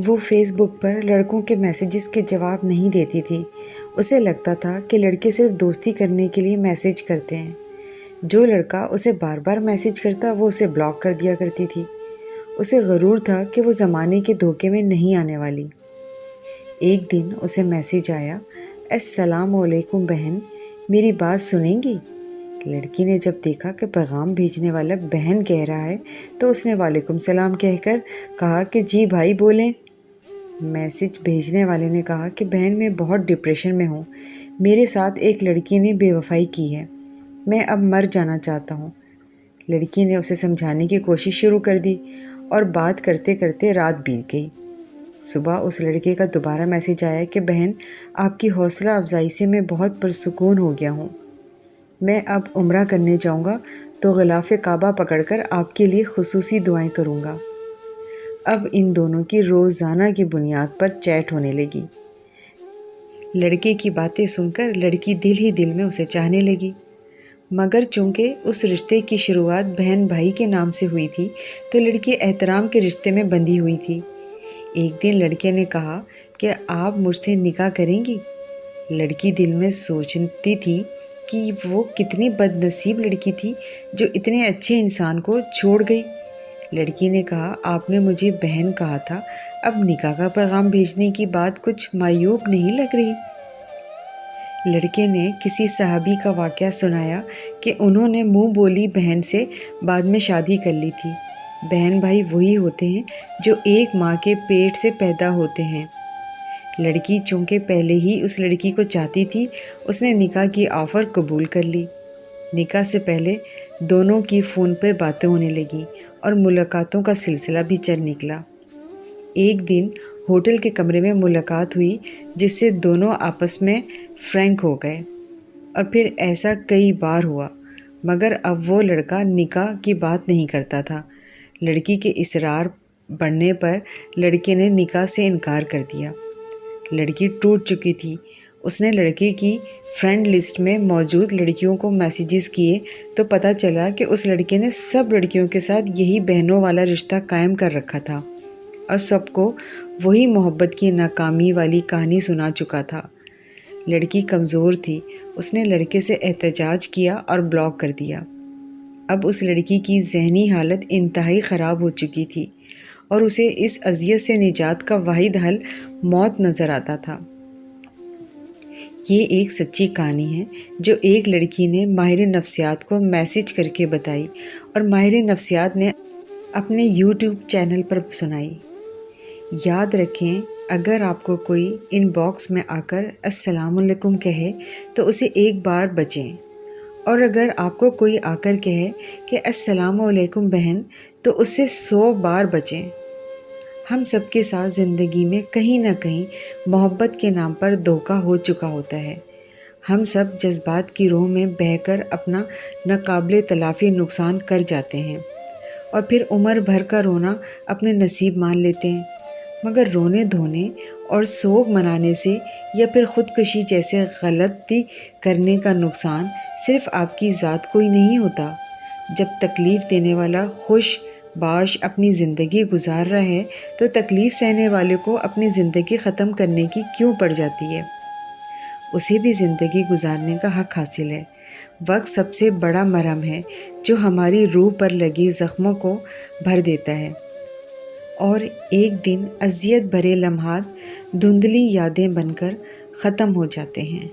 وہ فیس بک پر لڑکوں کے میسیجز کے جواب نہیں دیتی تھی۔ اسے لگتا تھا کہ لڑکے صرف دوستی کرنے کے لیے میسیج کرتے ہیں۔ جو لڑکا اسے بار بار میسیج کرتا وہ اسے بلاک کر دیا کرتی تھی۔ اسے غرور تھا کہ وہ زمانے کے دھوکے میں نہیں آنے والی۔ ایک دن اسے میسیج آیا، السلام علیکم بہن، میری بات سنیں گی؟ لڑکی نے جب دیکھا کہ پیغام بھیجنے والا بہن کہہ رہا ہے تو اس نے وعلیکم السلام کہہ کر کہا کہ جی بھائی بولیں۔ میسیج بھیجنے والے نے کہا کہ بہن میں بہت ڈپریشن میں ہوں، میرے ساتھ ایک لڑکی نے بے وفائی کی ہے، میں اب مر جانا چاہتا ہوں۔ لڑکی نے اسے سمجھانے کی کوشش شروع کر دی اور بات کرتے کرتے رات بیت گئی۔ صبح اس لڑکے کا دوبارہ میسیج آیا کہ بہن آپ کی حوصلہ افزائی سے میں بہت پرسکون ہو گیا ہوں، میں اب عمرہ کرنے جاؤں گا تو غلاف کعبہ پکڑ کر آپ کے لیے خصوصی دعائیں کروں گا۔ اب ان دونوں کی روزانہ کی بنیاد پر چیٹ ہونے لگی۔ لڑکے کی باتیں سن کر لڑکی دل ہی دل میں اسے چاہنے لگی، مگر چونکہ اس رشتے کی شروعات بہن بھائی کے نام سے ہوئی تھی تو لڑکی احترام کے رشتے میں بندھی ہوئی تھی۔ ایک دن لڑکے نے کہا کہ آپ مجھ سے نکاح کریں گی؟ لڑکی دل میں سوچتی تھی کہ وہ کتنی بد نصیب لڑکی تھی جو اتنے اچھے انسان کو چھوڑ گئی۔ لڑکی نے کہا آپ نے مجھے بہن کہا تھا، اب نکاح کا پیغام بھیجنے کی بات کچھ معیوب نہیں لگ رہی۔ لڑکے نے کسی صحابی کا واقعہ سنایا کہ انہوں نے منہ بولی بہن سے بعد میں شادی کر لی تھی۔ بہن بھائی وہی ہوتے ہیں جو ایک ماں کے پیٹ سے پیدا ہوتے ہیں۔ لڑکی چونکہ پہلے ہی اس لڑکی کو چاہتی تھی، اس نے نکاح کی آفر قبول کر لی۔ نکاح سے پہلے دونوں کی فون پہ باتیں ہونے لگیں اور ملاقاتوں کا سلسلہ بھی چل نکلا۔ ایک دن ہوٹل کے کمرے میں ملاقات ہوئی جس سے دونوں آپس میں فرینک ہو گئے، اور پھر ایسا کئی بار ہوا، مگر اب وہ لڑکا نکاح کی بات نہیں کرتا تھا۔ لڑکی کے اصرار بڑھنے پر لڑکے نے نکاح سے انکار کر دیا۔ لڑکی ٹوٹ چکی تھی۔ اس نے لڑکے کی فرینڈ لسٹ میں موجود لڑکیوں کو میسیجز کیے تو پتہ چلا کہ اس لڑکے نے سب لڑکیوں کے ساتھ یہی بہنوں والا رشتہ قائم کر رکھا تھا اور سب کو وہی محبت کی ناکامی والی کہانی سنا چکا تھا۔ لڑکی کمزور تھی، اس نے لڑکے سے احتجاج کیا اور بلاک کر دیا۔ اب اس لڑکی کی ذہنی حالت انتہائی خراب ہو چکی تھی اور اسے اس اذیت سے نجات کا واحد حل موت نظر آتا تھا۔ یہ ایک سچی کہانی ہے جو ایک لڑکی نے ماہر نفسیات کو میسیج کر کے بتائی اور ماہر نفسیات نے اپنے یوٹیوب چینل پر سنائی۔ یاد رکھیں، اگر آپ کو کوئی ان باکس میں آ کر السلام علیکم کہے تو اسے ایک بار بچیں، اور اگر آپ کو کوئی آ کر کہے کہ السلام علیکم بہن تو اس سے 100 بار بچیں۔ ہم سب کے ساتھ زندگی میں کہیں نہ کہیں محبت کے نام پر دھوکہ ہو چکا ہوتا ہے۔ ہم سب جذبات کی روح میں بہہ کر اپنا ناقابل تلافی نقصان کر جاتے ہیں اور پھر عمر بھر کا رونا اپنے نصیب مان لیتے ہیں، مگر رونے دھونے اور سوگ منانے سے یا پھر خودکشی جیسے غلطی کرنے کا نقصان صرف آپ کی ذات کو ہی نہیں ہوتا۔ جب تکلیف دینے والا خوش باش اپنی زندگی گزار رہا ہے تو تکلیف سہنے والے کو اپنی زندگی ختم کرنے کی کیوں پڑ جاتی ہے؟ اسے بھی زندگی گزارنے کا حق حاصل ہے۔ وقت سب سے بڑا مرہم ہے جو ہماری روح پر لگی زخموں کو بھر دیتا ہے، اور ایک دن اذیت بھرے لمحات دھندلی یادیں بن کر ختم ہو جاتے ہیں۔